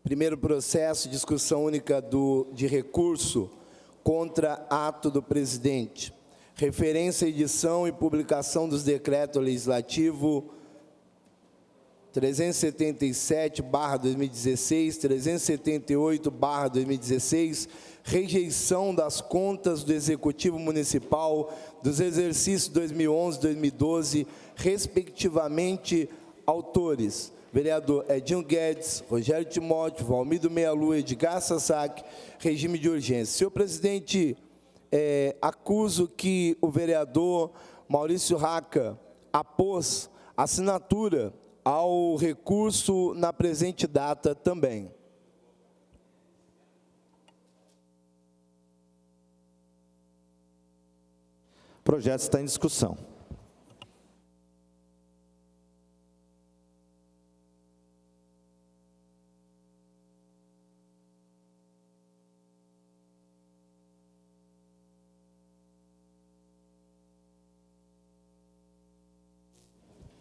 Primeiro processo, discussão única de recurso contra ato do presidente. Referência, edição e publicação dos decretos legislativos 377/2016, 378/2016, rejeição das contas do Executivo Municipal dos exercícios 2011 e 2012, respectivamente, autores: vereador Edinho Guedes, Rogério Timóteo, Valmir Meia Lua, Edgar Sasaki, regime de urgência. Senhor presidente, acuso que o vereador Maurício Raca apôs assinatura ao recurso na presente data também. O projeto está em discussão.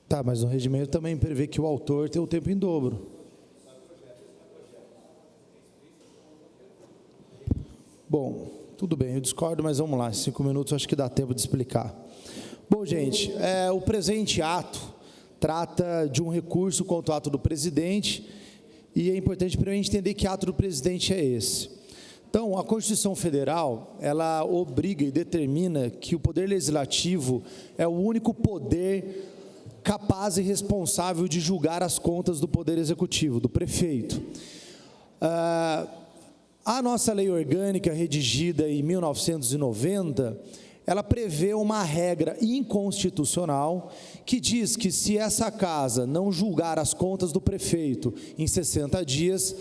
Tá, mas o regimento também prevê que o autor tem o tempo em dobro. Bom, tudo bem, eu discordo, mas vamos lá, 5 minutos acho que dá tempo de explicar. Bom, gente, o presente ato trata de um recurso contra o ato do presidente, e é importante para a gente entender que ato do presidente é esse. Então, a Constituição Federal, ela obriga e determina que o Poder Legislativo é o único poder capaz e responsável de julgar as contas do Poder Executivo, do prefeito. A nossa lei orgânica, redigida em 1990, ela prevê uma regra inconstitucional que diz que se essa casa não julgar as contas do prefeito em 60 dias,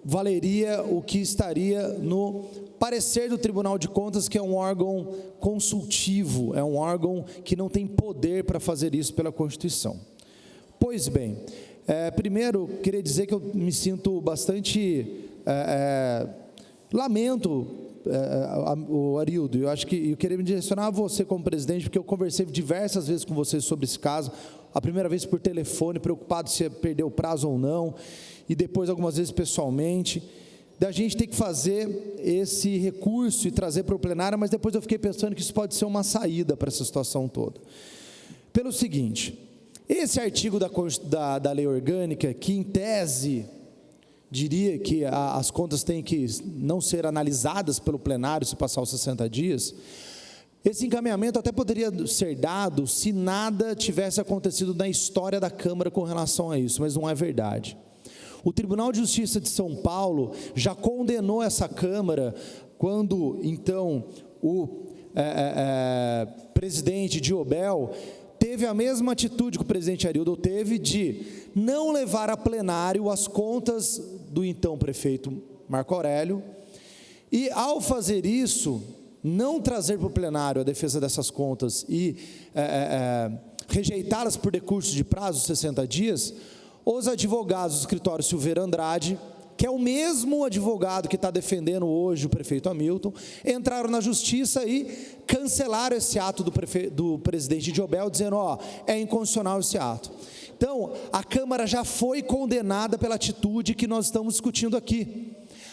valeria o que estaria no parecer do Tribunal de Contas, que é um órgão consultivo, é um órgão que não tem poder para fazer isso pela Constituição. Pois bem, primeiro, queria dizer que eu me sinto bastante, lamento, o Arildo, eu acho que eu queria me direcionar a você como presidente, porque eu conversei diversas vezes com você sobre esse caso, a primeira vez por telefone, preocupado se ia perder o prazo ou não, e depois algumas vezes pessoalmente, da gente ter que fazer esse recurso e trazer para o plenário, mas depois eu fiquei pensando que isso pode ser uma saída para essa situação toda. Pelo seguinte, esse artigo da lei orgânica, que em tese diria que as contas têm que não ser analisadas pelo plenário se passar os 60 dias, esse encaminhamento até poderia ser dado se nada tivesse acontecido na história da Câmara com relação a isso, mas não é verdade. O Tribunal de Justiça de São Paulo já condenou essa Câmara quando, então, o presidente Diobel teve a mesma atitude que o presidente Arildo teve de não levar a plenário as contas do então prefeito Marco Aurélio, e ao fazer isso, não trazer para o plenário a defesa dessas contas e rejeitá-las por decurso de prazo de 60 dias, os advogados do escritório Silveira Andrade, que é o mesmo advogado que está defendendo hoje o prefeito Hamilton, entraram na justiça e cancelaram esse ato do presidente Diobel, dizendo, é inconstitucional esse ato. Então, a Câmara já foi condenada pela atitude que nós estamos discutindo aqui.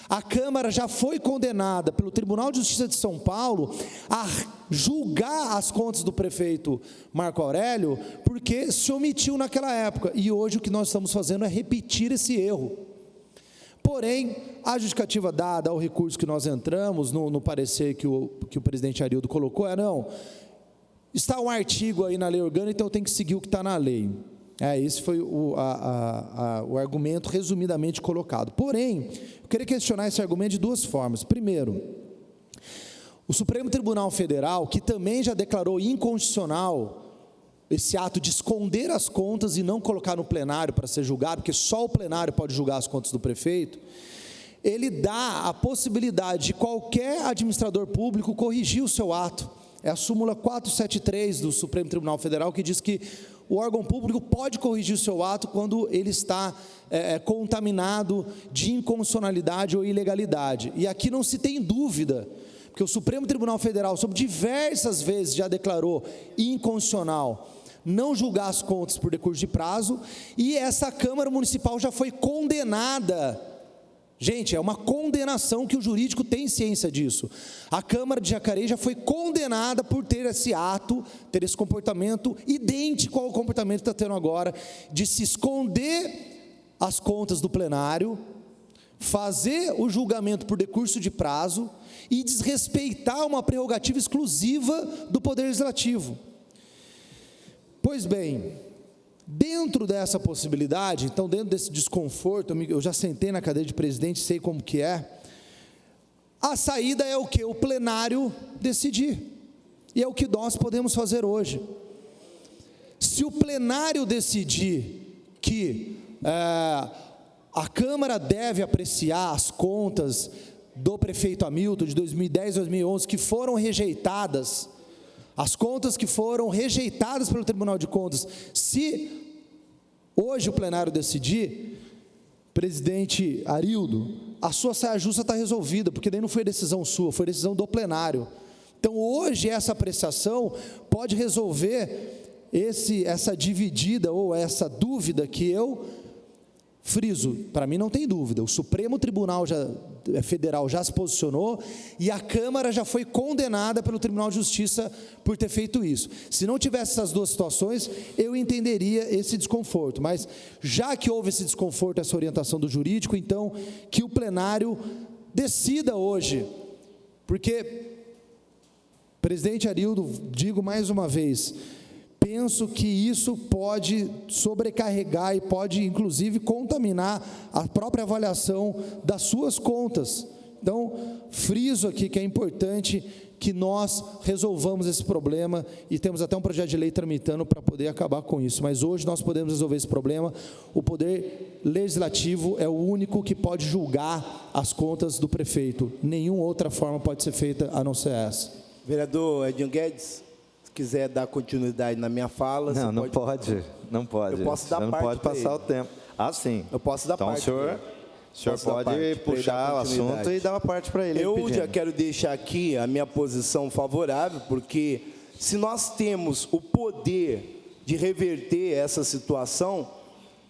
A Câmara já foi condenada pelo Tribunal de Justiça de São Paulo a julgar as contas do prefeito Marco Aurélio, porque se omitiu naquela época, e hoje o que nós estamos fazendo é repetir esse erro. Porém, a justificativa dada ao recurso que nós entramos, no parecer que o presidente Arildo colocou, não, está um artigo aí na lei orgânica, então tem que seguir o que está na lei. Esse foi o argumento resumidamente colocado. Porém, eu queria questionar esse argumento de duas formas. Primeiro, o Supremo Tribunal Federal, que também já declarou inconstitucional esse ato de esconder as contas e não colocar no plenário para ser julgado, porque só o plenário pode julgar as contas do prefeito, ele dá a possibilidade de qualquer administrador público corrigir o seu ato. É a súmula 473 do Supremo Tribunal Federal, que diz que o órgão público pode corrigir o seu ato quando ele está contaminado de inconstitucionalidade ou ilegalidade. E aqui não se tem dúvida, porque o Supremo Tribunal Federal, sobre diversas vezes, já declarou inconstitucional não julgar as contas por decurso de prazo, e essa Câmara Municipal já foi condenada. Gente, é uma condenação que o jurídico tem ciência disso. A Câmara de Jacareí já foi condenada por ter esse ato, ter esse comportamento idêntico ao comportamento que está tendo agora, de se esconder as contas do plenário, fazer o julgamento por decurso de prazo e desrespeitar uma prerrogativa exclusiva do Poder Legislativo. Pois bem, dentro dessa possibilidade, então dentro desse desconforto, eu já sentei na cadeira de presidente, sei como que é, a saída é o quê? O plenário decidir, e é o que nós podemos fazer hoje. Se o plenário decidir que a Câmara deve apreciar as contas do prefeito Hamilton de 2010 e 2011, que foram rejeitadas, as contas que foram rejeitadas pelo Tribunal de Contas, se hoje o plenário decidir, presidente Arildo, a sua saia justa está resolvida, porque daí não foi decisão sua, foi decisão do plenário. Então hoje essa apreciação pode resolver essa dividida ou essa dúvida que eu friso. Para mim não tem dúvida, o Supremo Tribunal Federal já se posicionou e a Câmara já foi condenada pelo Tribunal de Justiça por ter feito isso. Se não tivesse essas duas situações, eu entenderia esse desconforto, mas já que houve esse desconforto, essa orientação do jurídico, então que o plenário decida hoje, porque, presidente Arildo, digo mais uma vez, penso que isso pode sobrecarregar e pode, inclusive, contaminar a própria avaliação das suas contas. Então, friso aqui que é importante que nós resolvamos esse problema, e temos até um projeto de lei tramitando para poder acabar com isso, mas hoje nós podemos resolver esse problema. O Poder Legislativo é o único que pode julgar as contas do prefeito, nenhuma outra forma pode ser feita a não ser essa. Vereador Edinho Guedes, quiser dar continuidade na minha fala... Não pode. Eu posso dar parte. Você não pode passar o tempo. Ah, sim. Eu posso dar parte. Então, o senhor pode puxar o assunto e dar uma parte para ele. Eu já quero deixar aqui a minha posição favorável, porque se nós temos o poder de reverter essa situação,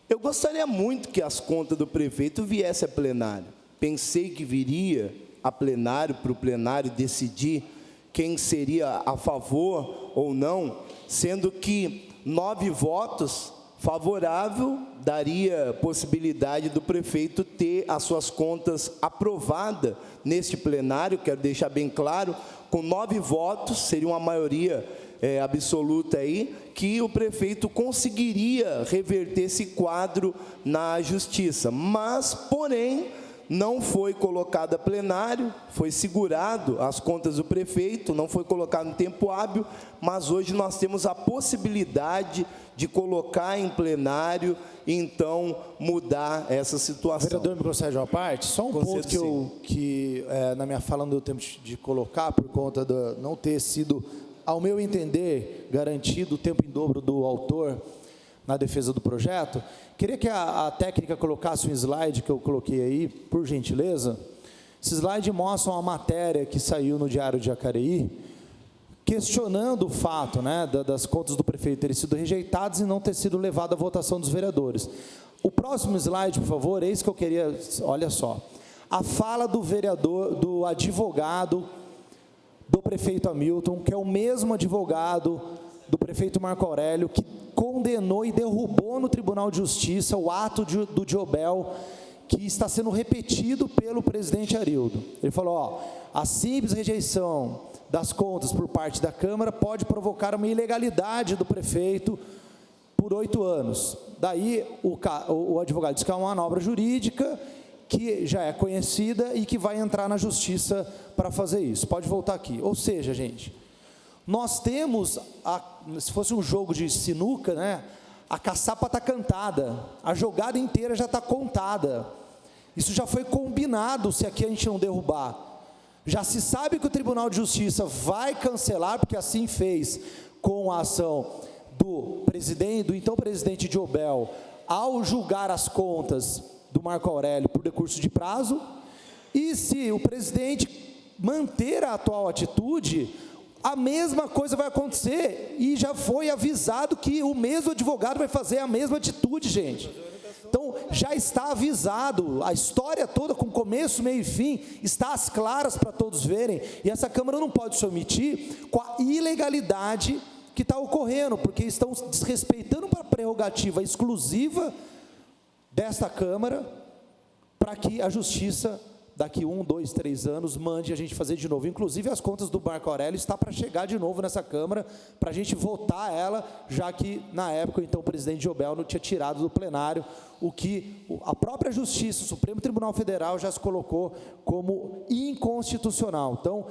eu gostaria muito que as contas do prefeito viessem a plenário. Pensei que viria a plenário, para o plenário decidir quem seria a favor ou não, sendo que 9 votos favorável daria possibilidade do prefeito ter as suas contas aprovadas neste plenário. Quero deixar bem claro, com 9 votos, seria uma maioria absoluta aí, que o prefeito conseguiria reverter esse quadro na justiça, mas, porém, não foi colocado a plenário, foi segurado as contas do prefeito, não foi colocado no tempo hábil, mas hoje nós temos a possibilidade de colocar em plenário e então mudar essa situação. Vereador, me concede uma parte? Só um ponto que na minha fala não deu tempo de colocar, por conta de não ter sido, ao meu entender, garantido o tempo em dobro do autor na defesa do projeto. Queria que a técnica colocasse um slide que eu coloquei aí, por gentileza. Esse slide mostra uma matéria que saiu no Diário de Jacareí, questionando o fato, das contas do prefeito terem sido rejeitadas e não ter sido levado à votação dos vereadores. O próximo slide, por favor, é isso que eu queria, olha só. A fala do vereador, do advogado do prefeito Hamilton, que é o mesmo advogado do prefeito Marco Aurélio, que condenou e derrubou no Tribunal de Justiça o ato do Diobel, que está sendo repetido pelo presidente Arildo. Ele falou, a simples rejeição das contas por parte da Câmara pode provocar uma ilegalidade do prefeito por 8 anos. Daí o advogado diz que é uma manobra jurídica que já é conhecida e que vai entrar na justiça para fazer isso. Pode voltar aqui. Ou seja, gente, nós temos, se fosse um jogo de sinuca, a caçapa está cantada, a jogada inteira já está contada. Isso já foi combinado, se aqui a gente não derrubar. Já se sabe que o Tribunal de Justiça vai cancelar, porque assim fez com a ação do então presidente Diobel, ao julgar as contas do Marco Aurélio por decurso de prazo, e se o presidente manter a atual atitude, a mesma coisa vai acontecer, e já foi avisado que o mesmo advogado vai fazer a mesma atitude, gente. Então, já está avisado, a história toda, com começo, meio e fim, está às claras para todos verem, e essa Câmara não pode se omitir com a ilegalidade que está ocorrendo, porque estão desrespeitando para a prerrogativa exclusiva desta Câmara, para que a Justiça, daqui 1, 2, 3 anos, mande a gente fazer de novo. Inclusive, as contas do Marco Aurélio está para chegar de novo nessa Câmara, para a gente votar ela, já que, na época, então, o presidente Jobel não tinha tirado do plenário o que a própria Justiça, o Supremo Tribunal Federal, já se colocou como inconstitucional. Então,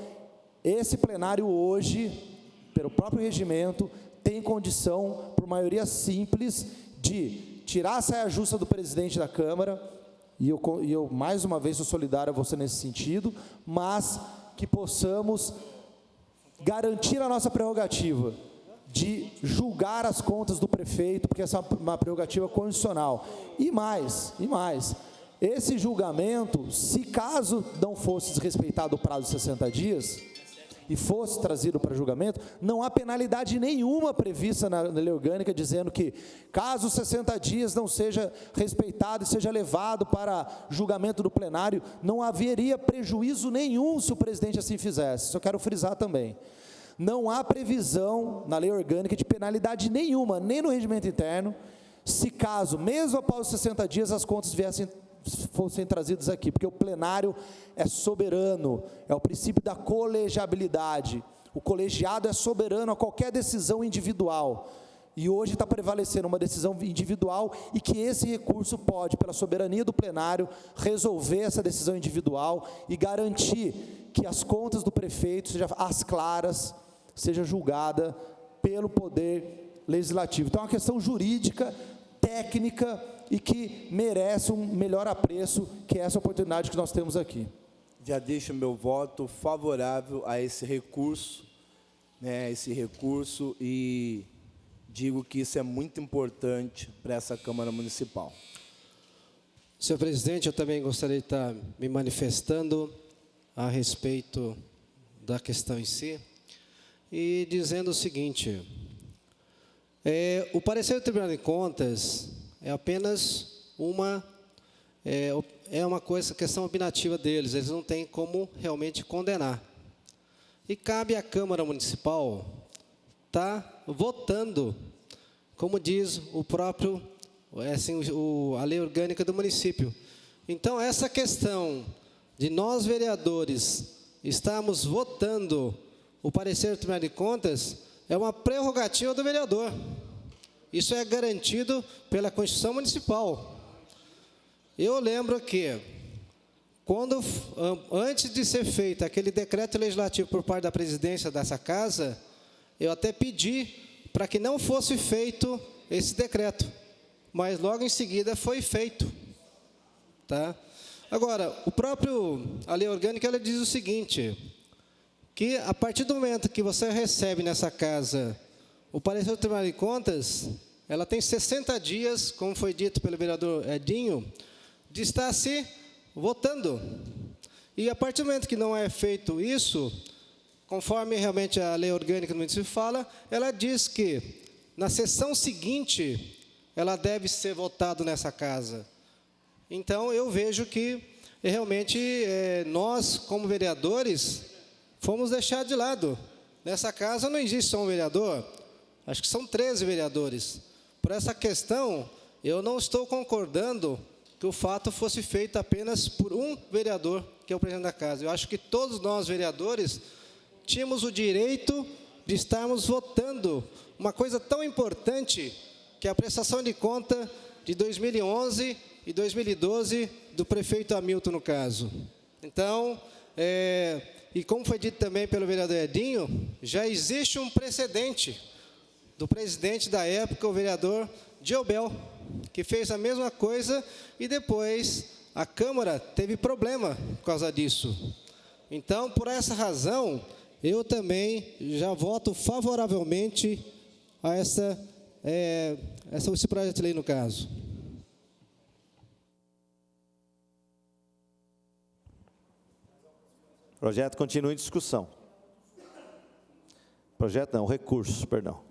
esse plenário hoje, pelo próprio regimento, tem condição, por maioria simples, de tirar a saia justa do presidente da Câmara, e eu, mais uma vez, sou solidário a você nesse sentido, mas que possamos garantir a nossa prerrogativa de julgar as contas do prefeito, porque essa é uma prerrogativa constitucional. E mais, esse julgamento, se caso não fosse desrespeitado o prazo de 60 dias, e fosse trazido para julgamento, não há penalidade nenhuma prevista na lei orgânica, dizendo que, caso 60 dias não seja respeitado e seja levado para julgamento do plenário, não haveria prejuízo nenhum se o presidente assim fizesse. Isso eu quero frisar também. Não há previsão na lei orgânica de penalidade nenhuma, nem no regimento interno, se caso, mesmo após os 60 dias, as contas fossem trazidas aqui, porque o plenário é soberano, é o princípio da colegiabilidade, o colegiado é soberano a qualquer decisão individual, e hoje está prevalecendo uma decisão individual, e que esse recurso pode, pela soberania do plenário, resolver essa decisão individual, e garantir que as contas do prefeito, sejam às claras, seja julgada pelo poder legislativo. Então é uma questão jurídica, técnica, e que merece um melhor apreço, que é essa oportunidade que nós temos aqui. Já deixo meu voto favorável a esse recurso, e digo que isso é muito importante para essa Câmara Municipal. Senhor presidente, eu também gostaria de estar me manifestando a respeito da questão em si, e dizendo o seguinte: o parecer do Tribunal de Contas é apenas uma questão opinativa deles, eles não têm como realmente condenar. E cabe à Câmara Municipal estar votando, como diz o próprio, a lei orgânica do município. Então, essa questão de nós, vereadores, estarmos votando o parecer do Tribunal de Contas, é uma prerrogativa do vereador. Isso é garantido pela Constituição Municipal. Eu lembro que, antes de ser feito aquele decreto legislativo por parte da presidência dessa casa, eu até pedi para que não fosse feito esse decreto, mas logo em seguida foi feito. Tá? Agora, a lei orgânica, ela diz o seguinte, que a partir do momento que você recebe nessa casa o parecer do Tribunal de Contas, ela tem 60 dias, como foi dito pelo vereador Edinho, de estar se votando. E a partir do momento que não é feito isso, conforme realmente a lei orgânica do município fala, ela diz que na sessão seguinte ela deve ser votada nessa casa. Então, eu vejo que realmente nós, como vereadores, fomos deixados de lado. Nessa casa não existe só um vereador, acho que são 13 vereadores. Por essa questão, eu não estou concordando que o fato fosse feito apenas por um vereador, que é o presidente da casa. Eu acho que todos nós, vereadores, tínhamos o direito de estarmos votando uma coisa tão importante, que é a prestação de conta de 2011 e 2012 do prefeito Hamilton, no caso. Então, e como foi dito também pelo vereador Edinho, já existe um precedente do presidente da época, o vereador Jobel, que fez a mesma coisa e depois a Câmara teve problema por causa disso. Então, por essa razão, eu também já voto favoravelmente a esse projeto de lei, no caso. O projeto continua em discussão. Projeto não, recursos, perdão.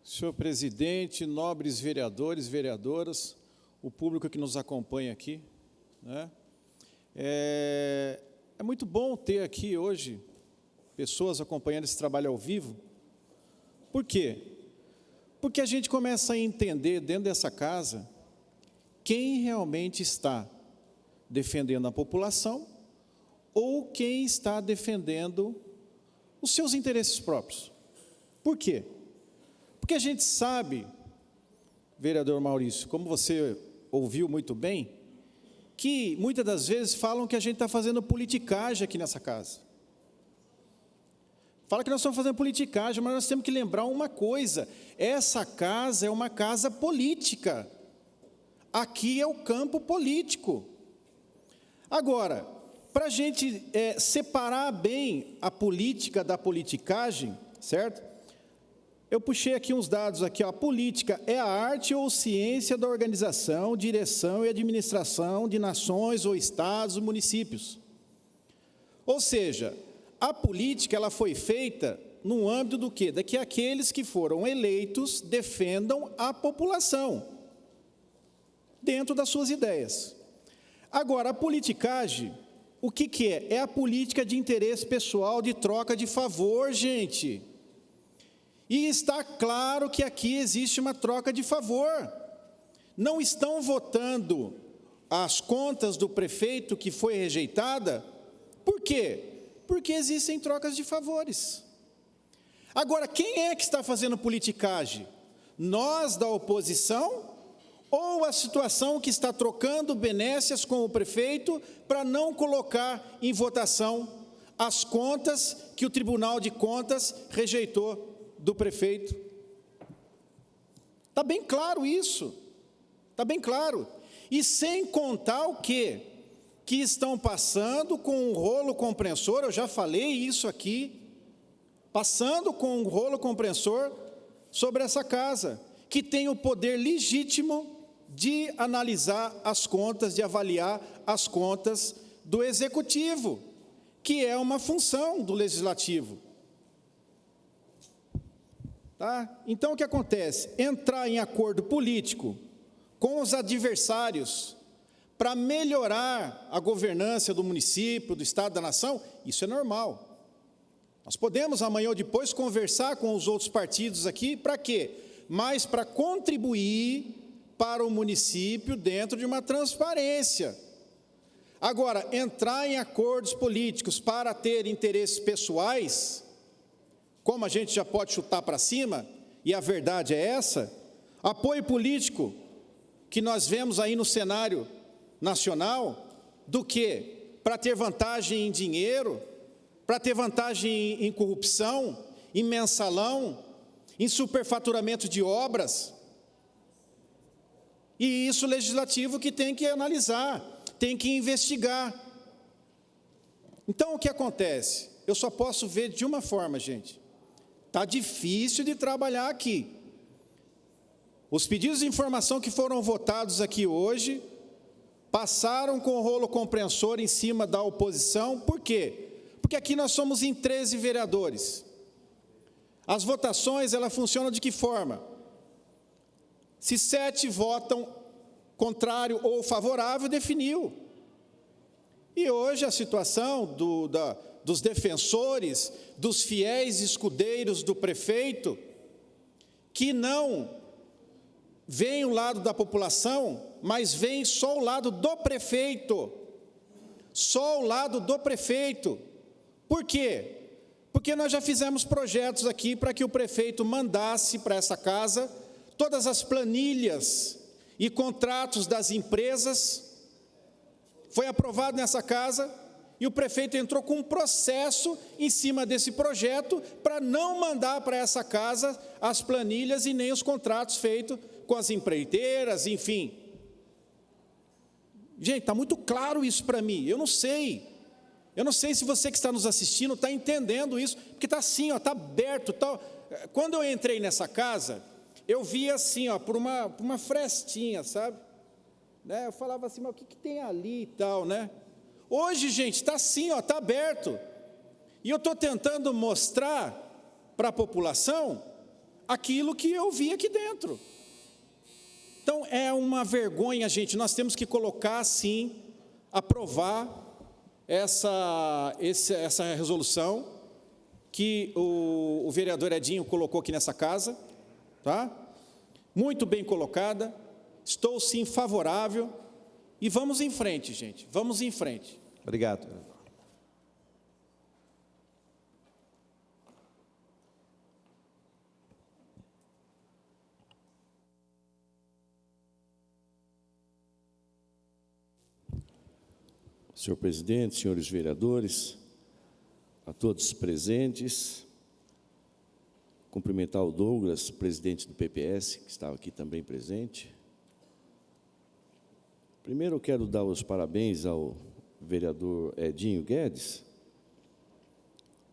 Senhor presidente, nobres vereadores, vereadoras, o público que nos acompanha aqui, né? É muito bom ter aqui hoje pessoas acompanhando esse trabalho ao vivo. Por quê? Porque a gente começa a entender dentro dessa casa quem realmente está defendendo a população ou quem está defendendo os seus interesses próprios. Por quê? Porque a gente sabe, vereador Maurício, como você ouviu muito bem, que muitas das vezes falam que a gente está fazendo politicagem aqui nessa casa. Fala que nós estamos fazendo politicagem, mas nós temos que lembrar uma coisa: essa casa é uma casa política. Aqui é o campo político. Agora, para a gente separar bem a política da politicagem, certo? Eu puxei aqui uns dados aqui, ó. A política é a arte ou ciência da organização, direção e administração de nações ou estados ou municípios. Ou seja, a política ela foi feita no âmbito do quê? De que aqueles que foram eleitos defendam a população, dentro das suas ideias. Agora, a politicagem, o que é? É a política de interesse pessoal, de troca de favor, gente. E está claro que aqui existe uma troca de favor. Não estão votando as contas do prefeito que foi rejeitada. Por quê? Porque existem trocas de favores. Agora, quem é que está fazendo politicagem? Nós da oposição ou a situação que está trocando benécias com o prefeito para não colocar em votação as contas que o Tribunal de Contas rejeitou do prefeito? Está bem claro isso, está bem claro. E sem contar o quê? Que estão passando com um rolo compressor, eu já falei isso aqui, passando com um rolo compressor sobre essa casa, que tem o poder legítimo de analisar as contas, de avaliar as contas do Executivo, que é uma função do Legislativo. Tá? Então, o que acontece? Entrar em acordo político com os adversários para melhorar a governança do município, do Estado, da nação, isso é normal. Nós podemos, amanhã ou depois, conversar com os outros partidos aqui, para quê? Mas para contribuir para o município dentro de uma transparência. Agora, entrar em acordos políticos para ter interesses pessoais, como a gente já pode chutar para cima, e a verdade é essa, apoio político que nós vemos aí no cenário nacional, do que? Para ter vantagem em dinheiro, para ter vantagem em corrupção, em mensalão, em superfaturamento de obras. E isso o legislativo que tem que analisar, tem que investigar. Então, o que acontece? Eu só posso ver de uma forma, gente. Está difícil de trabalhar aqui. Os pedidos de informação que foram votados aqui hoje passaram com o rolo compressor em cima da oposição. Por quê? Porque aqui nós somos em 13 vereadores. As votações, elas funcionam de que forma? Se 7 votam contrário ou favorável, definiu. E hoje a situação dos defensores, dos fiéis escudeiros do prefeito, que não veem o lado da população, mas veem só o lado do prefeito. Só o lado do prefeito. Por quê? Porque nós já fizemos projetos aqui para que o prefeito mandasse para essa casa todas as planilhas e contratos das empresas. Foi aprovado nessa casa e o prefeito entrou com um processo em cima desse projeto para não mandar para essa casa as planilhas e nem os contratos feitos com as empreiteiras, enfim. Gente, está muito claro isso para mim. Eu não sei se você que está nos assistindo está entendendo isso, porque está assim, está aberto. Quando eu entrei nessa casa, eu via assim, ó, por uma frestinha, sabe? Né? Eu falava assim, mas o que tem ali e tal, né? Hoje, gente, está assim, ó, está aberto. E eu estou tentando mostrar para a população aquilo que eu vi aqui dentro. Então, é uma vergonha, gente, nós temos que colocar, sim, aprovar essa resolução que o vereador Edinho colocou aqui nessa casa, tá? Muito bem colocada, estou, sim, favorável, e vamos em frente, gente, vamos em frente. Obrigado. Senhor presidente, senhores vereadores, a todos presentes, cumprimentar o Douglas, presidente do PPS, que estava aqui também presente. Primeiro eu quero dar os parabéns ao vereador Edinho Guedes,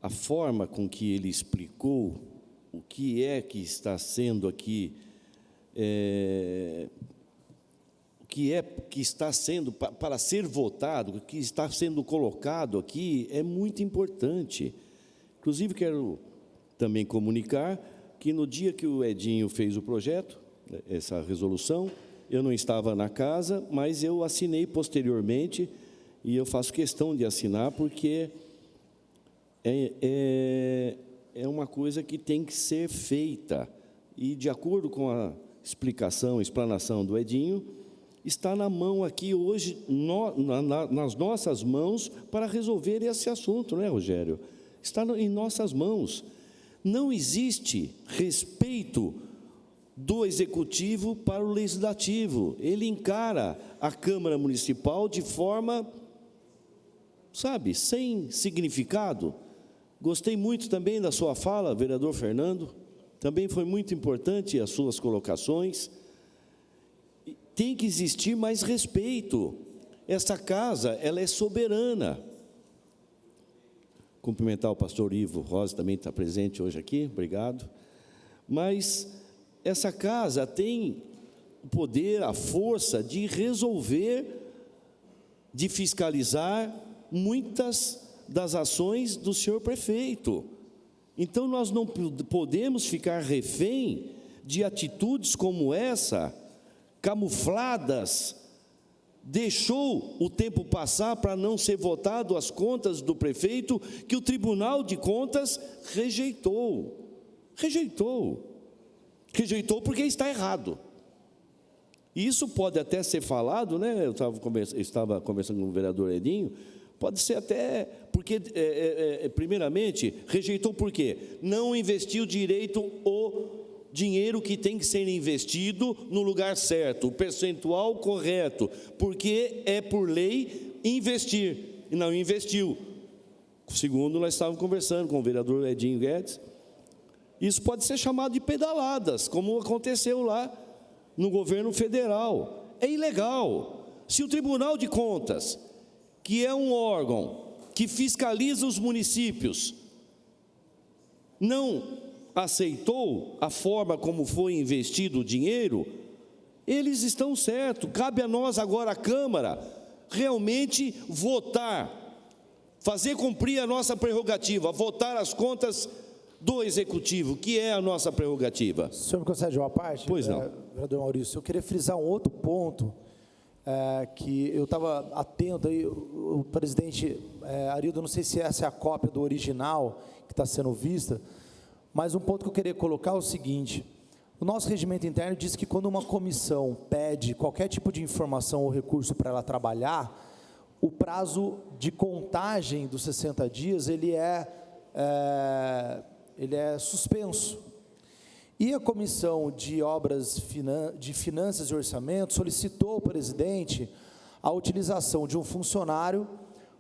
a forma com que ele explicou o que é que está sendo aqui, o que é que está sendo para ser votado, o que está sendo colocado aqui é muito importante. Inclusive, quero também comunicar que no dia que o Edinho fez o projeto, essa resolução, eu não estava na casa, mas eu assinei posteriormente, e eu faço questão de assinar, porque é uma coisa que tem que ser feita. E, de acordo com a explanação do Edinho, está na mão aqui hoje, nas nossas mãos, para resolver esse assunto, não é, Rogério? Está em nossas mãos. Não existe respeito do Executivo para o Legislativo. Ele encara a Câmara Municipal de forma, sabe, sem significado. Gostei muito também da sua fala, vereador Fernando, também foi muito importante as suas colocações. Tem que existir mais respeito. Essa casa, ela é soberana. Cumprimentar o pastor Ivo Rosa, também está presente hoje aqui, obrigado. Mas essa casa tem o poder, a força de resolver, de fiscalizar muitas das ações do senhor prefeito. Então, nós não podemos ficar refém de atitudes como essa, camufladas. Deixou o tempo passar para não ser votado as contas do prefeito, que o Tribunal de Contas rejeitou. Rejeitou porque está errado. Isso pode até ser falado, né? Eu estava conversando com o vereador Edinho, pode ser até, porque, primeiramente, rejeitou por quê? Não investiu direito o dinheiro que tem que ser investido no lugar certo, o percentual correto, porque é por lei investir, e não investiu. Segundo, nós estávamos conversando com o vereador Edinho Guedes, isso pode ser chamado de pedaladas, como aconteceu lá no governo federal. É ilegal. Se o Tribunal de Contas, que é um órgão que fiscaliza os municípios, não aceitou a forma como foi investido o dinheiro, eles estão certos. Cabe a nós agora, a Câmara, realmente votar, fazer cumprir a nossa prerrogativa, votar as contas do Executivo, que é a nossa prerrogativa. O senhor me concede uma parte? Pois não. Vereador Maurício, eu queria frisar um outro ponto, que eu estava atento, aí, o presidente Arildo, não sei se essa é a cópia do original que está sendo vista, mas um ponto que eu queria colocar é o seguinte: o nosso regimento interno diz que quando uma comissão pede qualquer tipo de informação ou recurso para ela trabalhar, o prazo de contagem dos 60 dias, ele é suspenso. E a Comissão de Obras de Finanças e Orçamento solicitou ao presidente a utilização de um funcionário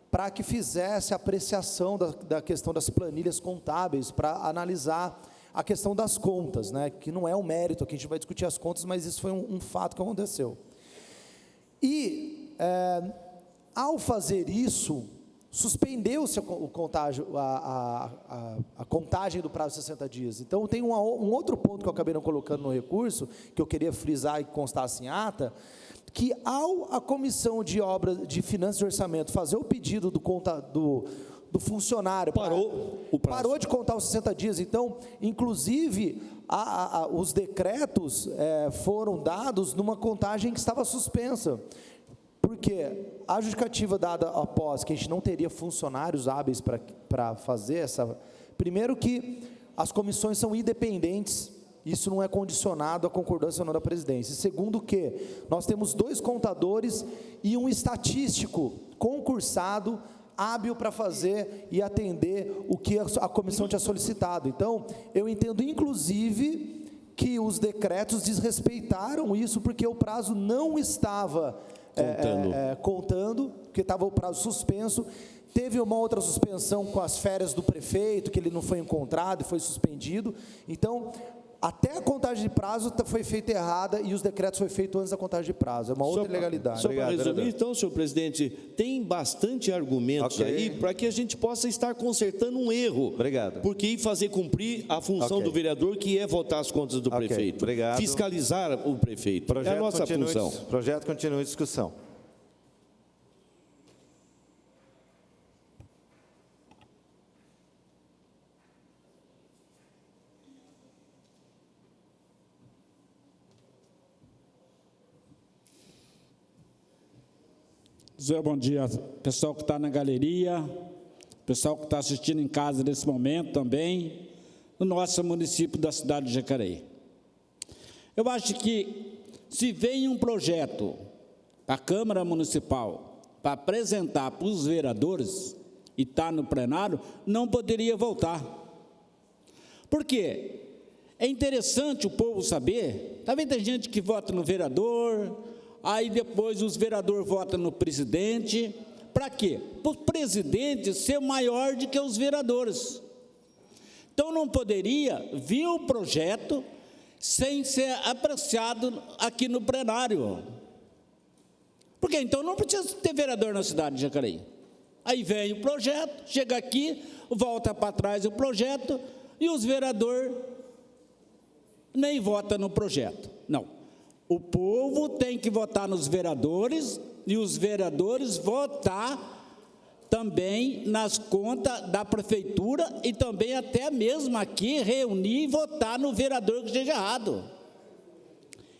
para que fizesse a apreciação da questão das planilhas contábeis, para analisar a questão das contas, né, que não é um mérito, aqui a gente vai discutir as contas, mas isso foi um fato que aconteceu. E, ao fazer isso, suspendeu-se o contágio, a contagem do prazo de 60 dias. Então, tem um outro ponto que eu acabei não colocando no recurso, que eu queria frisar e que constasse em ata, que ao a Comissão de Obras, de Finanças e Orçamento fazer o pedido do funcionário, parou de contar os 60 dias. Então, inclusive, os decretos foram dados numa contagem que estava suspensa, porque a justificativa dada após que a gente não teria funcionários hábeis para fazer essa... Primeiro que as comissões são independentes, isso não é condicionado à concordância ou não da presidência. E segundo que nós temos 2 contadores e um estatístico concursado, hábil para fazer e atender o que a comissão tinha solicitado. Então, eu entendo, inclusive, que os decretos desrespeitaram isso, porque o prazo não estava contando, porque estava o prazo suspenso. Teve uma outra suspensão com as férias do prefeito, que ele não foi encontrado e foi suspendido. Então, até a contagem de prazo foi feita errada e os decretos foram feitos antes da contagem de prazo. É uma outra ilegalidade. Só para resumir, então, senhor presidente, tem bastante argumentos aí para que a gente possa estar consertando um erro. Obrigado. Porque ir fazer cumprir a função do vereador, que é votar as contas do prefeito. Obrigado. Fiscalizar o prefeito. Projeto é a nossa função. Projeto continua em discussão. Bom dia, pessoal que está na galeria, pessoal que está assistindo em casa nesse momento também, no nosso município da cidade de Jacareí. Eu acho que, se vem um projeto para a Câmara Municipal para apresentar para os vereadores e está no plenário, não poderia voltar. Por quê? É interessante o povo saber, talvez tem gente que vota no vereador, aí depois os vereadores votam no presidente. Para quê? Para o presidente ser maior do que os vereadores. Então, não poderia vir o projeto sem ser apreciado aqui no plenário. Porque então não precisa ter vereador na cidade de Jacareí. Aí vem o projeto, chega aqui, volta para trás o projeto, e os vereadores nem votam no projeto. Não. O povo tem que votar nos vereadores e os vereadores votar também nas contas da prefeitura e também até mesmo aqui reunir e votar no vereador que esteja errado.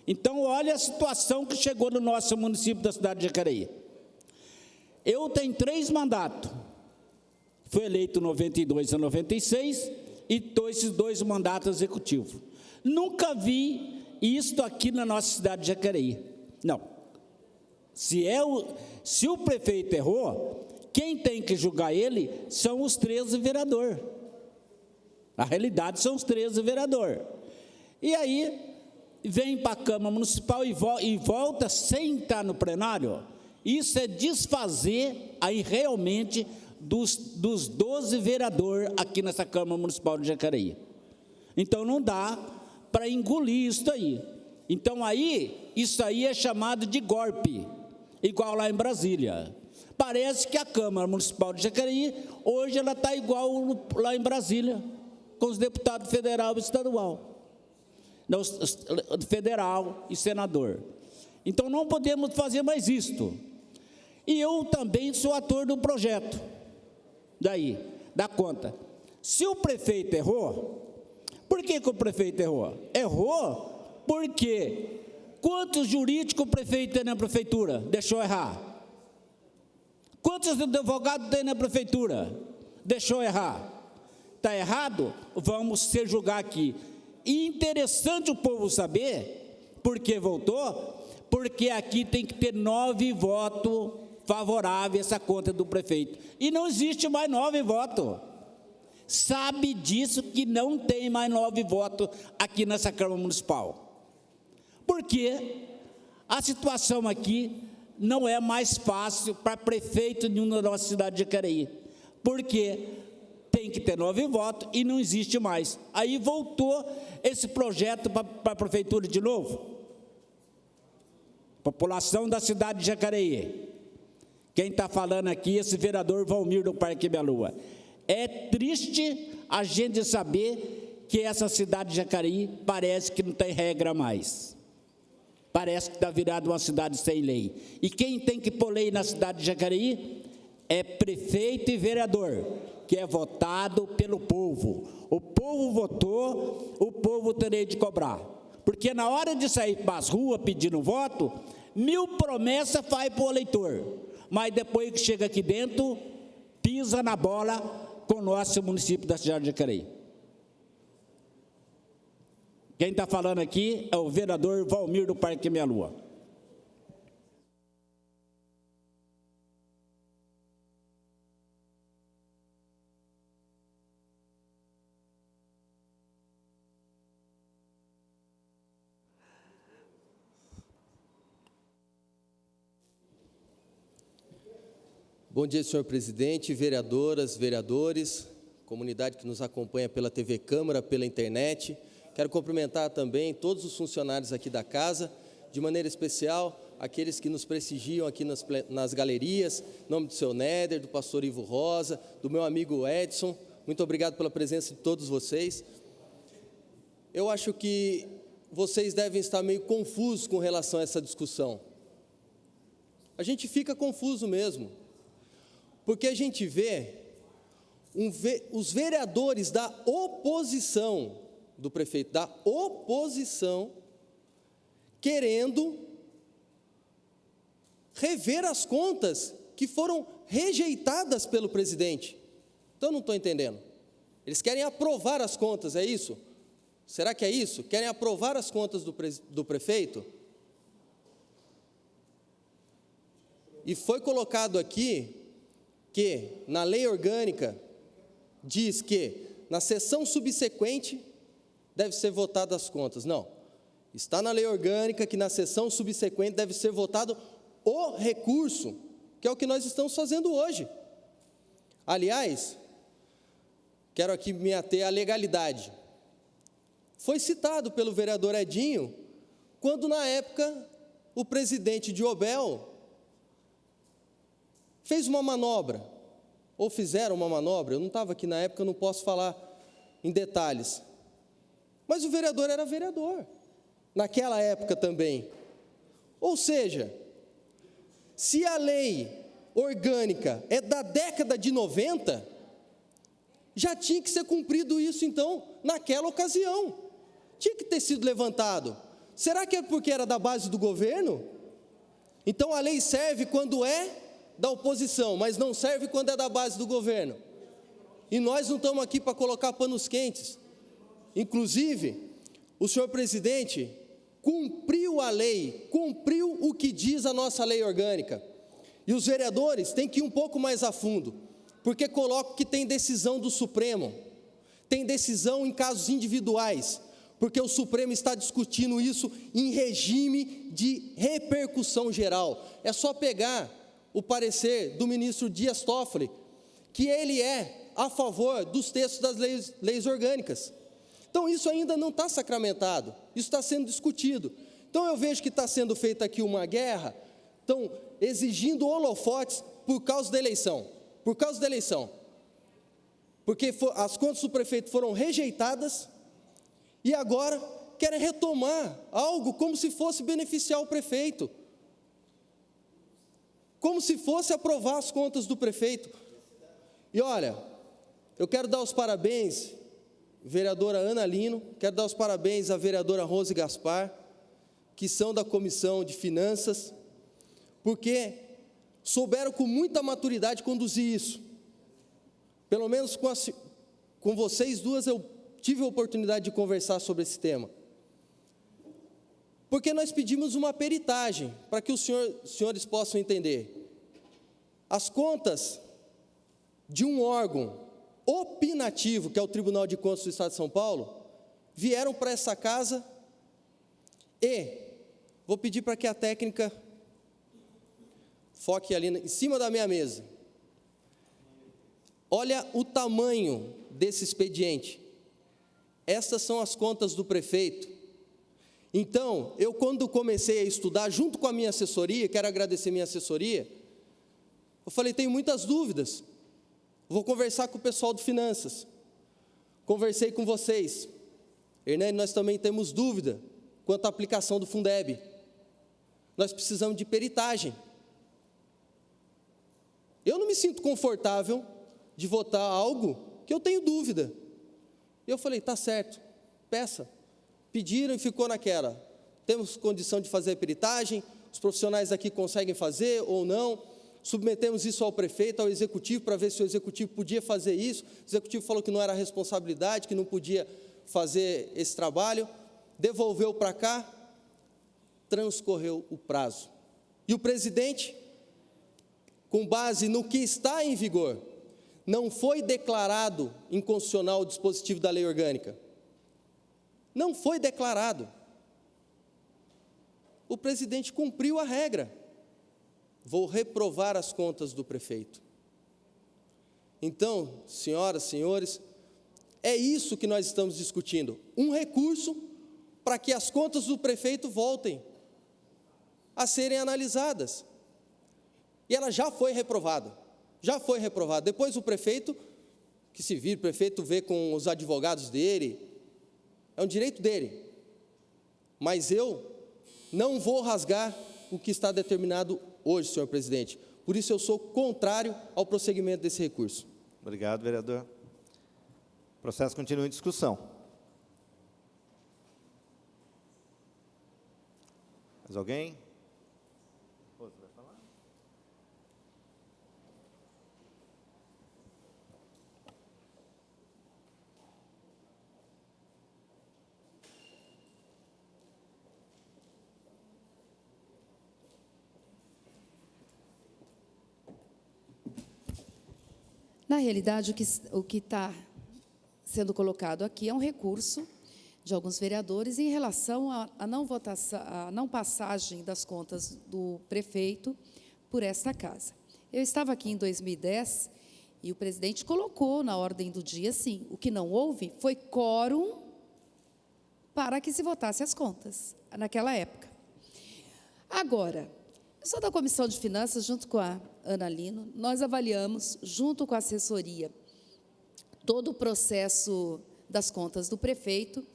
Então, olha a situação que chegou no nosso município da cidade de Jacareí. Eu tenho 3 mandatos. Fui eleito em 92 a 96 e esses 2 mandatos executivos. Nunca vi isto aqui na nossa cidade de Jacareí. Não. Se o prefeito errou, quem tem que julgar ele são os 13 vereadores. Na realidade, são os 13 vereadores. E aí, vem para a Câmara Municipal e volta sem estar no plenário. Isso é desfazer aí realmente dos 12 vereadores aqui nessa Câmara Municipal de Jacareí. Então, não dá para engolir isso aí. Então, isso aí é chamado de golpe, igual lá em Brasília. Parece que a Câmara Municipal de Jacareí, hoje, ela está igual lá em Brasília, com os deputados federal e estadual. Não, federal e senador. Então, não podemos fazer mais isto. E eu também sou ator do projeto. Dá conta. Se o prefeito errou, por que o prefeito errou? Errou porque quantos jurídicos o prefeito tem na prefeitura? Deixou errar. Quantos advogados tem na prefeitura? Deixou errar. Está errado? Vamos se julgar aqui. E interessante o povo saber, por que voltou? Porque aqui tem que ter 9 votos favoráveis a essa conta do prefeito. E não existe mais 9 votos. Sabe disso que não tem mais 9 votos aqui nessa Câmara Municipal. Porque a situação aqui não é mais fácil para prefeito nenhum da nossa cidade de Jacareí. Porque tem que ter 9 votos e não existe mais. Aí voltou esse projeto para a prefeitura de novo. População da cidade de Jacareí. Quem está falando aqui é esse vereador Valmir do Parque Meia-Lua. É triste a gente saber que essa cidade de Jacareí parece que não tem regra mais. Parece que está virada uma cidade sem lei. E quem tem que pôr lei na cidade de Jacareí é prefeito e vereador, que é votado pelo povo. O povo votou, o povo terá de cobrar. Porque na hora de sair para as ruas pedindo voto, 1000 promessas faz para o eleitor. Mas depois que chega aqui dentro, pisa na bola com o nosso município da cidade de Jacareí. Quem está falando aqui é o vereador Valmir do Parque Meia-Lua. Bom dia, senhor presidente, vereadoras, vereadores, comunidade que nos acompanha pela TV Câmara, pela internet. Quero cumprimentar também todos os funcionários aqui da casa, de maneira especial aqueles que nos prestigiam aqui nas galerias, em nome do seu Néder, do pastor Ivo Rosa, do meu amigo Edson. Muito obrigado pela presença de todos vocês. Eu acho que vocês devem estar meio confusos com relação a essa discussão. A gente fica confuso mesmo, porque a gente vê os vereadores da oposição do prefeito, da oposição, querendo rever as contas que foram rejeitadas pelo presidente. Então, não estou entendendo. Eles querem aprovar as contas, é isso? Será que é isso? Querem aprovar as contas do prefeito? E foi colocado aqui que, na lei orgânica, diz que, na sessão subsequente, deve ser votadas as contas. Não, está na lei orgânica que na sessão subsequente deve ser votado o recurso, que é o que nós estamos fazendo hoje. Aliás, quero aqui me ater à legalidade. Foi citado pelo vereador Edinho, quando na época o presidente Diobel fez uma manobra, ou fizeram uma manobra, eu não estava aqui na época, eu não posso falar em detalhes. Mas o vereador era vereador, naquela época também. Ou seja, se a lei orgânica é da década de 90, já tinha que ser cumprido isso, então, naquela ocasião. Tinha que ter sido levantado. Será que é porque era da base do governo? Então, a lei serve quando é da oposição, mas não serve quando é da base do governo. E nós não estamos aqui para colocar panos quentes. Inclusive, o senhor presidente cumpriu a lei, cumpriu o que diz a nossa lei orgânica. E os vereadores têm que ir um pouco mais a fundo, porque coloco que tem decisão do Supremo, tem decisão em casos individuais, porque o Supremo está discutindo isso em regime de repercussão geral. É só pegar o parecer do ministro Dias Toffoli, que ele é a favor dos textos das leis orgânicas. Então, isso ainda não está sacramentado, isso está sendo discutido. Então, eu vejo que está sendo feita aqui uma guerra, estão exigindo holofotes por causa da eleição, porque as contas do prefeito foram rejeitadas e agora querem retomar algo como se fosse beneficiar o prefeito, como se fosse aprovar as contas do prefeito. E olha, eu quero dar os parabéns, vereadora Ana Lino, quero dar os parabéns à vereadora Rose Gaspar, que são da Comissão de Finanças, porque souberam com muita maturidade conduzir isso. Pelo menos com vocês duas eu tive a oportunidade de conversar sobre esse tema. Porque nós pedimos uma peritagem, para que os senhores possam entender. As contas de um órgão opinativo, que é o Tribunal de Contas do Estado de São Paulo, vieram para essa casa e vou pedir para que a técnica foque ali em cima da minha mesa. Olha o tamanho desse expediente. Essas são as contas do prefeito. Então, eu quando comecei a estudar, junto com a minha assessoria, quero agradecer minha assessoria, Eu falei, tenho muitas dúvidas. Vou conversar com o pessoal do Finanças. Conversei com vocês. Hernani, nós também temos dúvida quanto à aplicação do Fundeb. Nós precisamos de peritagem. Eu não me sinto confortável de votar algo que eu tenho dúvida. Eu falei, tá certo, peça. Pediram e ficou naquela. Temos condição de fazer a peritagem, os profissionais aqui conseguem fazer ou não. Submetemos isso ao prefeito, ao executivo, para ver se o executivo podia fazer isso. O executivo falou que não era responsabilidade, que não podia fazer esse trabalho. Devolveu para cá, transcorreu o prazo. E o presidente, com base no que está em vigor, não foi declarado inconstitucional o dispositivo da lei orgânica. Não foi declarado. O presidente cumpriu a regra. Vou reprovar as contas do prefeito. Então, senhoras, senhores, é isso que nós estamos discutindo. Um recurso para que as contas do prefeito voltem a serem analisadas. E ela já foi reprovada. Já foi reprovada. Depois o prefeito, que se vira, o prefeito vê com os advogados dele, é um direito dele. Mas eu não vou rasgar o que está determinado hoje, senhor presidente. Por isso eu sou contrário ao prosseguimento desse recurso. Obrigado, vereador. O processo continua em discussão. Mais alguém? Você vai falar? Na realidade, o que está sendo colocado aqui é um recurso de alguns vereadores em relação à não votação, à não passagem das contas do prefeito por esta casa. Eu estava aqui em 2010 e o presidente colocou na ordem do dia, sim, o que não houve foi quórum para que se votasse as contas, naquela época. Agora, eu sou da Comissão de Finanças, junto com a Ana Lino, nós avaliamos, junto com a assessoria, todo o processo das contas do prefeito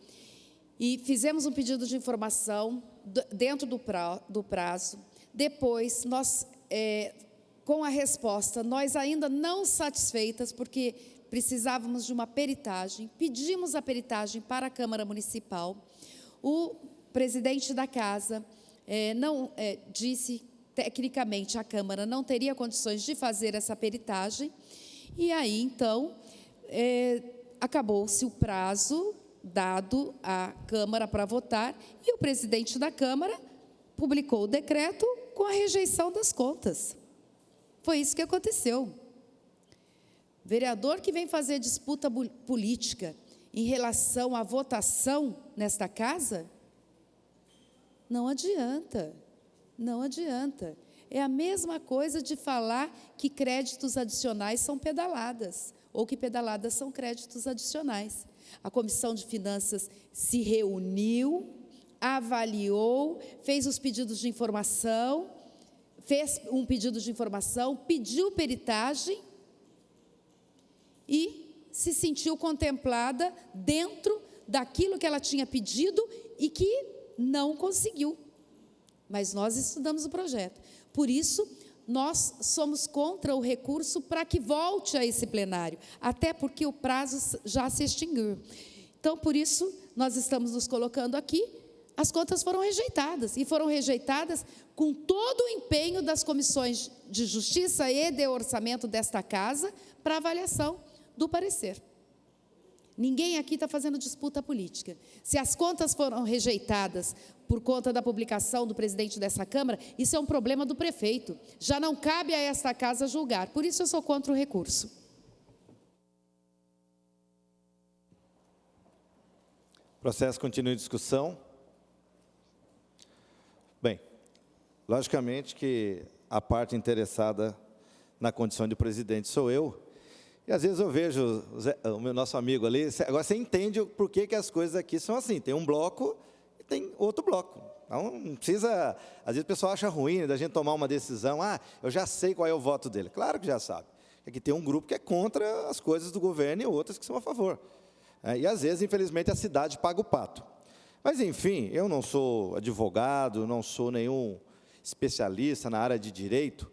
e fizemos um pedido de informação dentro do prazo. Depois, nós, com a resposta, nós ainda não satisfeitas, porque precisávamos de uma peritagem, pedimos a peritagem para a Câmara Municipal. O presidente da casa disse tecnicamente a Câmara não teria condições de fazer essa peritagem, e aí, então, acabou-se o prazo dado à Câmara para votar, e o presidente da Câmara publicou o decreto com a rejeição das contas. Foi isso que aconteceu. Vereador que vem fazer disputa política em relação à votação nesta casa, não adianta. Não adianta. É a mesma coisa de falar que créditos adicionais são pedaladas, ou que pedaladas são créditos adicionais. A Comissão de Finanças se reuniu, avaliou, fez os pedidos de informação, fez um pedido de informação, pediu peritagem e se sentiu contemplada dentro daquilo que ela tinha pedido e que não conseguiu. Mas nós estudamos o projeto. Por isso, nós somos contra o recurso para que volte a esse plenário, até porque o prazo já se extinguiu. Então, por isso, nós estamos nos colocando aqui. As contas foram rejeitadas, e foram rejeitadas com todo o empenho das comissões de Justiça e de Orçamento desta casa para avaliação do parecer. Ninguém aqui está fazendo disputa política. Se as contas foram rejeitadas por conta da publicação do presidente dessa Câmara, isso é um problema do prefeito. Já não cabe a esta casa julgar. Por isso eu sou contra o recurso. O processo continua em discussão. Bem, logicamente que a parte interessada na condição de presidente sou eu. E às vezes eu vejo o meu nosso amigo ali, agora você entende por que as coisas aqui são assim. Tem um bloco e tem outro bloco. Então, não precisa... Às vezes o pessoal acha ruim da gente tomar uma decisão. Eu já sei qual é o voto dele. Claro que já sabe. É que tem um grupo que é contra as coisas do governo e outras que são a favor. E, às vezes, infelizmente, a cidade paga o pato. Mas, enfim, eu não sou advogado, não sou nenhum especialista na área de direito,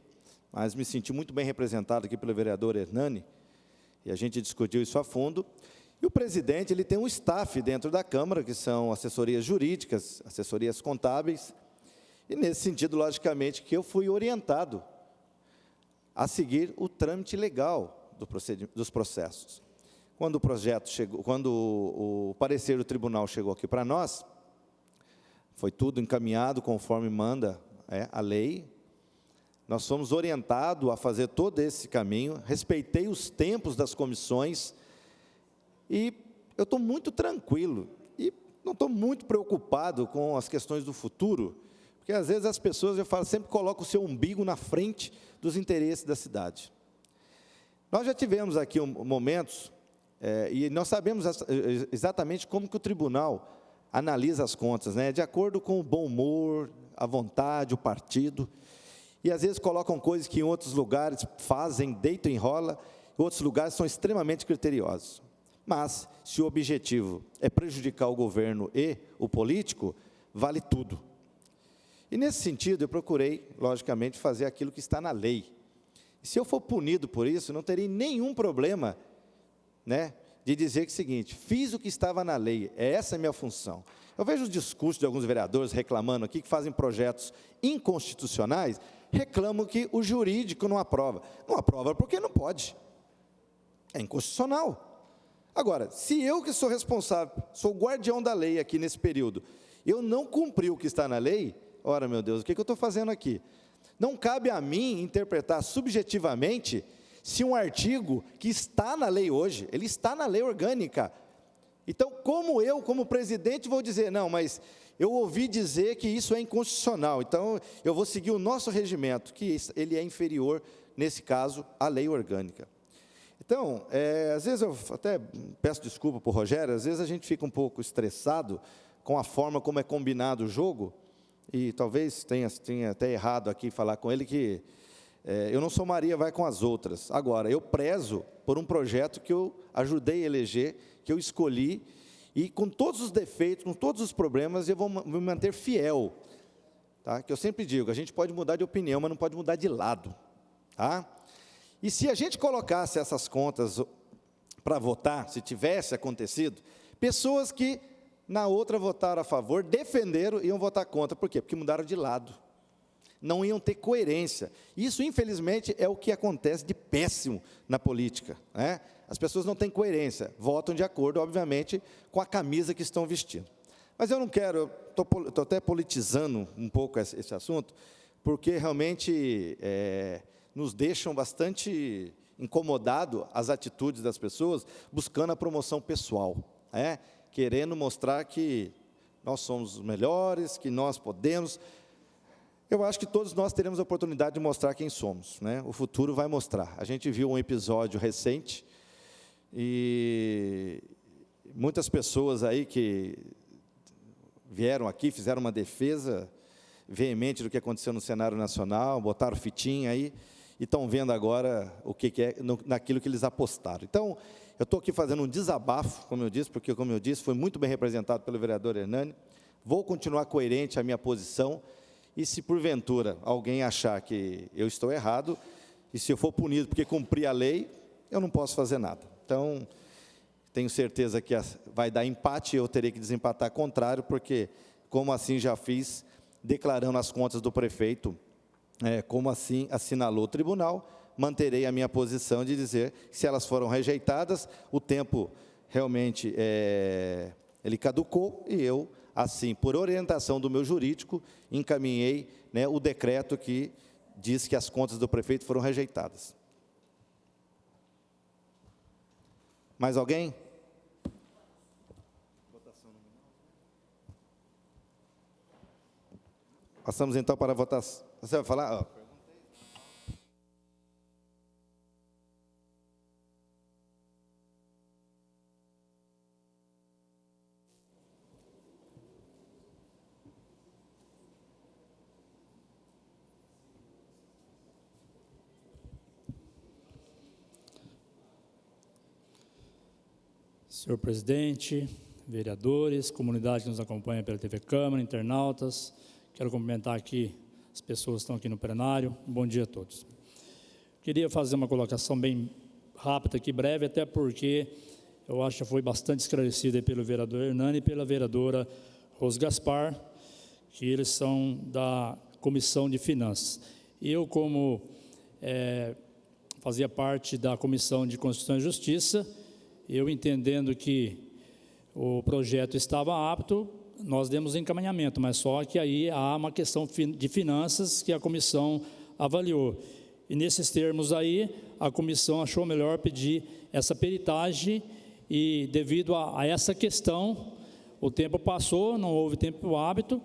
mas me senti muito bem representado aqui pelo vereador Hernani, e a gente discutiu isso a fundo. E o presidente, ele tem um staff dentro da Câmara, que são assessorias jurídicas, assessorias contábeis, e nesse sentido, logicamente, que eu fui orientado a seguir o trâmite legal dos processos. Quando o projeto chegou, quando o parecer do tribunal chegou aqui para nós, foi tudo encaminhado conforme manda a lei. Nós fomos orientados a fazer todo esse caminho, respeitei os tempos das comissões, e eu estou muito tranquilo, e não estou muito preocupado com as questões do futuro, porque às vezes as pessoas, eu falo, sempre colocam o seu umbigo na frente dos interesses da cidade. Nós já tivemos aqui momentos, e nós sabemos exatamente como que o tribunal analisa as contas, de acordo com o bom humor, a vontade, o partido, e às vezes colocam coisas que em outros lugares fazem, deitam e enrola, em outros lugares são extremamente criteriosos. Mas, se o objetivo é prejudicar o governo e o político, vale tudo. E, nesse sentido, eu procurei, logicamente, fazer aquilo que está na lei. E, se eu for punido por isso, não terei nenhum problema, de dizer que é o seguinte, fiz o que estava na lei, essa é a minha função. Eu vejo os discursos de alguns vereadores reclamando aqui, que fazem projetos inconstitucionais, reclamam que o jurídico não aprova. Não aprova porque não pode. É inconstitucional. Agora, se eu que sou responsável, sou o guardião da lei aqui nesse período, eu não cumpri o que está na lei, ora, meu Deus, o que eu estou fazendo aqui? Não cabe a mim interpretar subjetivamente se um artigo que está na lei hoje, ele está na lei orgânica. Então, como eu, como presidente, vou dizer, não, mas eu ouvi dizer que isso é inconstitucional, então eu vou seguir o nosso regimento, que ele é inferior, nesse caso, à lei orgânica. Então, às vezes eu até peço desculpa para o Rogério, às vezes a gente fica um pouco estressado com a forma como é combinado o jogo, e talvez tenha até errado aqui falar com ele que eu não sou Maria, vai com as outras. Agora, eu prezo por um projeto que eu ajudei a eleger, que eu escolhi, e com todos os defeitos, com todos os problemas, eu vou me manter fiel. Tá? Que eu sempre digo, a gente pode mudar de opinião, mas não pode mudar de lado. Tá? E se a gente colocasse essas contas para votar, se tivesse acontecido, pessoas que na outra votaram a favor, defenderam, iam votar contra. Por quê? Porque mudaram de lado. Não iam ter coerência. Isso, infelizmente, é o que acontece de péssimo na política. As pessoas não têm coerência, votam de acordo, obviamente, com a camisa que estão vestindo. Mas eu não quero, estou até politizando um pouco esse assunto, porque realmente nos deixam bastante incomodados as atitudes das pessoas, buscando a promoção pessoal, querendo mostrar que nós somos os melhores, que nós podemos. Eu acho que todos nós teremos a oportunidade de mostrar quem somos, o futuro vai mostrar. A gente viu um episódio recente, e muitas pessoas aí que vieram aqui, fizeram uma defesa veemente do que aconteceu no cenário nacional, botaram fitinha aí, e estão vendo agora o que é naquilo que eles apostaram. Então, eu estou aqui fazendo um desabafo, como eu disse, porque, como eu disse, foi muito bem representado pelo vereador Hernani, vou continuar coerente à minha posição, e se porventura alguém achar que eu estou errado, e se eu for punido porque cumpri a lei, eu não posso fazer nada. Então, tenho certeza que vai dar empate, eu terei que desempatar contrário, porque, como assim já fiz, declarando as contas do prefeito, como assim assinalou o tribunal, manterei a minha posição de dizer que, se elas foram rejeitadas, o tempo realmente ele caducou, e eu, assim, por orientação do meu jurídico, encaminhei o decreto que diz que as contas do prefeito foram rejeitadas. Mais alguém? Passamos então para a votação. Você vai falar? Senhor presidente, vereadores, comunidade que nos acompanha pela TV Câmara, internautas, quero cumprimentar aqui as pessoas que estão aqui no plenário. Bom dia a todos. Queria fazer uma colocação bem rápida aqui, breve, até porque eu acho que foi bastante esclarecida pelo vereador Hernani e pela vereadora Rose Gaspar, que eles são da Comissão de Finanças. Eu, como fazia parte da Comissão de Constituição e Justiça, eu entendendo que o projeto estava apto, nós demos encaminhamento, mas só que aí há uma questão de finanças que a comissão avaliou. E nesses termos aí, a comissão achou melhor pedir essa peritagem e devido a essa questão, o tempo passou, não houve tempo hábito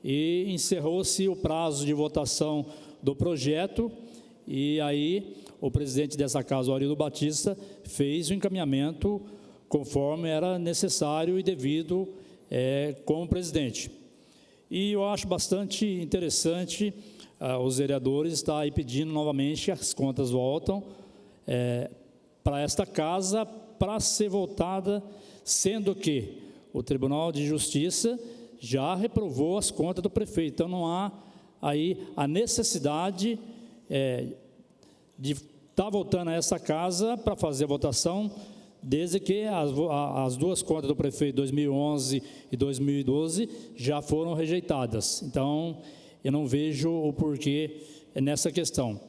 e encerrou-se o prazo de votação do projeto e aí o presidente dessa casa, Aurildo Batista, fez o encaminhamento conforme era necessário e devido como presidente. E eu acho bastante interessante os vereadores estar aí pedindo novamente que as contas voltam para esta casa para ser votada, sendo que o Tribunal de Justiça já reprovou as contas do prefeito. Então, não há aí a necessidade de estar voltando a essa casa para fazer a votação, desde que as duas contas do prefeito 2011 e 2012 já foram rejeitadas. Então, eu não vejo o porquê nessa questão.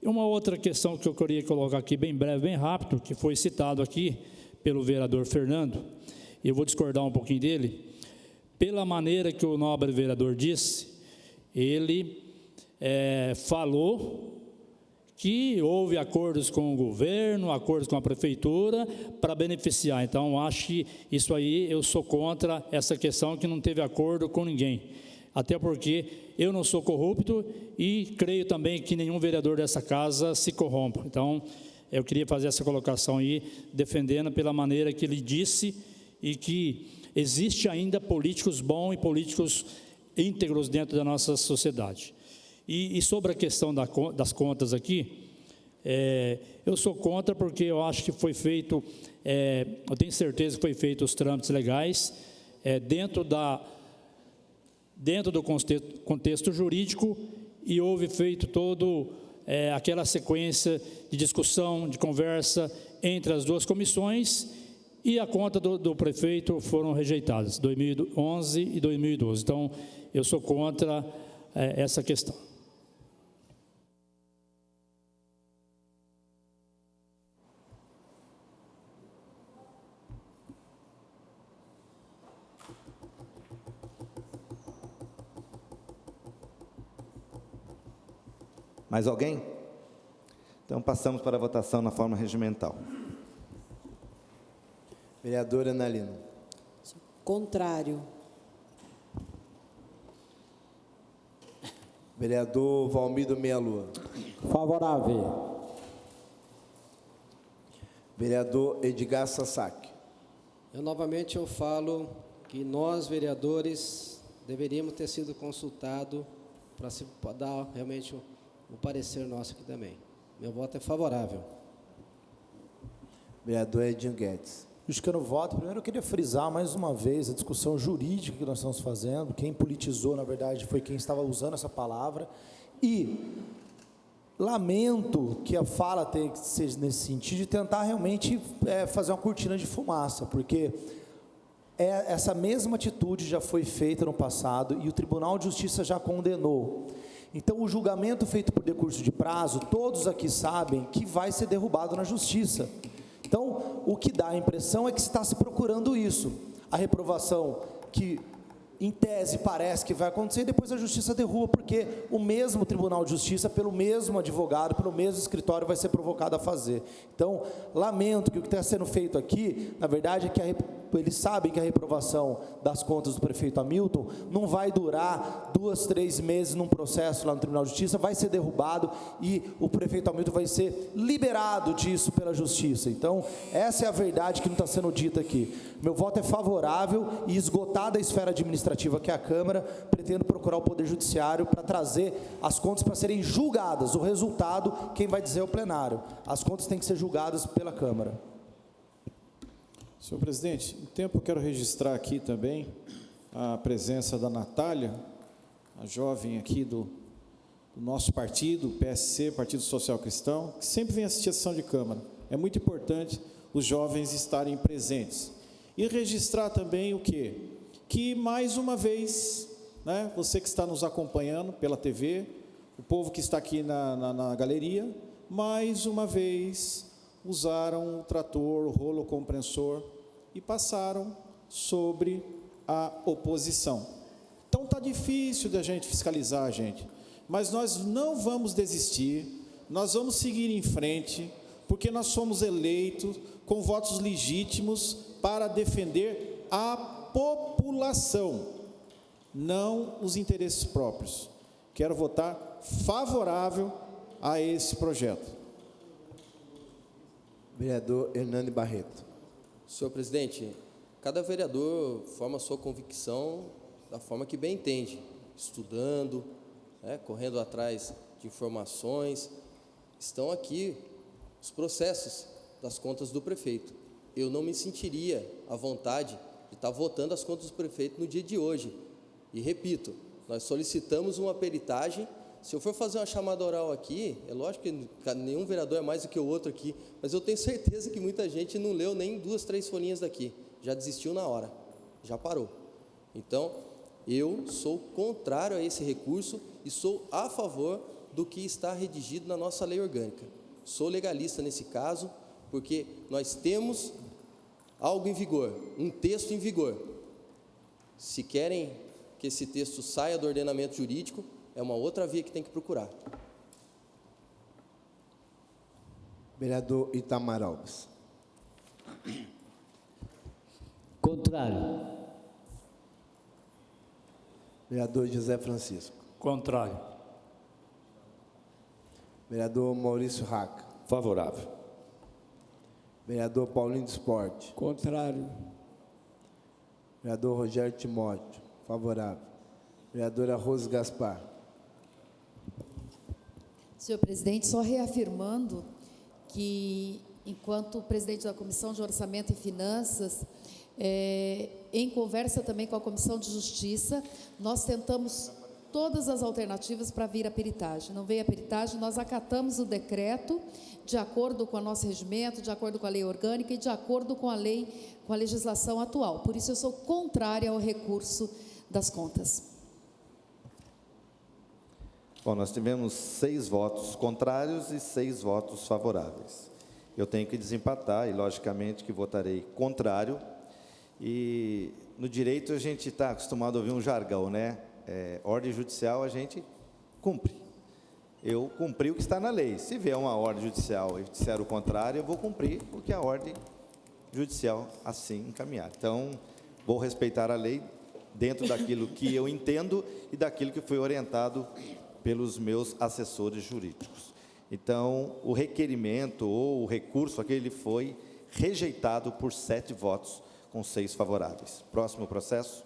E uma outra questão que eu queria colocar aqui bem breve, bem rápido, que foi citado aqui pelo vereador Fernando, e eu vou discordar um pouquinho dele, pela maneira que o nobre vereador disse, ele falou que houve acordos com o governo, acordos com a prefeitura para beneficiar. Então, acho que isso aí, eu sou contra essa questão que não teve acordo com ninguém. Até porque eu não sou corrupto e creio também que nenhum vereador dessa casa se corrompa. Então, eu queria fazer essa colocação aí, defendendo pela maneira que ele disse e que existe ainda políticos bons e políticos íntegros dentro da nossa sociedade. E sobre a questão das contas aqui, eu sou contra porque eu acho que foi feito, eu tenho certeza que foi feito os trâmites legais, dentro do contexto jurídico e houve feito todo aquela sequência de discussão, de conversa entre as duas comissões e a conta do prefeito foram rejeitadas, 2011 e 2012. Então, eu sou contra essa questão. Mais alguém? Então, passamos para a votação na forma regimental. Vereadora Analina. Contrário. Vereador Valmir Meia-Lua. Favorável. Vereador Edgar Sasaki. Novamente eu falo que nós, vereadores, deveríamos ter sido consultados para se dar realmente o parecer nosso aqui também. Meu voto é favorável. Vereador Edinho Guedes. Justificando o voto, primeiro eu queria frisar mais uma vez a discussão jurídica que nós estamos fazendo. Quem politizou, na verdade, foi quem estava usando essa palavra. E lamento que a fala tenha que ser nesse sentido de tentar realmente fazer uma cortina de fumaça, porque essa mesma atitude já foi feita no passado e o Tribunal de Justiça já condenou. Então, o julgamento feito por decurso de prazo, todos aqui sabem que vai ser derrubado na Justiça. Então, o que dá a impressão é que está se procurando isso. A reprovação que, em tese, parece que vai acontecer, e depois a Justiça derruba, porque o mesmo Tribunal de Justiça, pelo mesmo advogado, pelo mesmo escritório, vai ser provocado a fazer. Então, lamento que o que está sendo feito aqui, na verdade, é que eles sabem que a reprovação das contas do prefeito Hamilton não vai durar 2, 3 meses num processo lá no Tribunal de Justiça, vai ser derrubado e o prefeito Hamilton vai ser liberado disso pela Justiça. Então, essa é a verdade que não está sendo dita aqui. Meu voto é favorável e, esgotada a esfera administrativa que é a Câmara, pretendo procurar o Poder Judiciário para trazer as contas para serem julgadas. O resultado, quem vai dizer é o plenário. As contas têm que ser julgadas pela Câmara. Senhor presidente, em tempo eu quero registrar aqui também a presença da Natália, a jovem aqui do nosso partido, PSC, Partido Social Cristão, que sempre vem assistir a sessão de Câmara. É muito importante os jovens estarem presentes. E registrar também o quê? Que, mais uma vez, né, você que está nos acompanhando pela TV, o povo que está aqui na galeria, mais uma vez usaram o trator, o rolo compressor e passaram sobre a oposição. Então está difícil da gente fiscalizar, gente, mas nós não vamos desistir, nós vamos seguir em frente, porque nós somos eleitos com votos legítimos para defender a população, não os interesses próprios. Quero votar favorável a esse projeto. Vereador Hernani Barreto. Senhor presidente, cada vereador forma a sua convicção da forma que bem entende, estudando, correndo atrás de informações. Estão aqui os processos das contas do prefeito. Eu não me sentiria à vontade de estar votando as contas do prefeito no dia de hoje. E repito, nós solicitamos uma peritagem. Se eu for fazer uma chamada oral aqui, é lógico que nenhum vereador é mais do que o outro aqui, mas eu tenho certeza que muita gente não leu nem 2, 3 folhinhas daqui, já desistiu na hora, já parou. Então, eu sou contrário a esse recurso e sou a favor do que está redigido na nossa lei orgânica. Sou legalista nesse caso, porque nós temos algo em vigor, um texto em vigor. Se querem que esse texto saia do ordenamento jurídico, é uma outra via que tem que procurar. Vereador Itamar Alves. Contrário. Vereador José Francisco. Contrário. Vereador Maurício Raca. Favorável. Vereador Paulinho do Esporte. Contrário. Vereador Rogério Timóteo. Favorável. Vereadora Rose Gaspar. Senhor presidente, só reafirmando que, enquanto presidente da Comissão de Orçamento e Finanças, em conversa também com a Comissão de Justiça, nós tentamos todas as alternativas para vir a peritagem. Não veio a peritagem, nós acatamos o decreto de acordo com o nosso regimento, de acordo com a lei orgânica e de acordo com a lei, com a legislação atual. Por isso, eu sou contrária ao recurso das contas. Bom, nós tivemos 6 votos contrários e 6 votos favoráveis. Eu tenho que desempatar e, logicamente, que votarei contrário. E no direito a gente está acostumado a ouvir um jargão, né? Ordem judicial a gente cumpre. Eu cumpri o que está na lei. Se vier uma ordem judicial e disser o contrário, eu vou cumprir o que a ordem judicial assim encaminhar. Então, vou respeitar a lei dentro daquilo que eu entendo e daquilo que foi orientado pelos meus assessores jurídicos. Então, o requerimento ou o recurso, aquele foi rejeitado por 7 votos com 6 favoráveis. Próximo processo.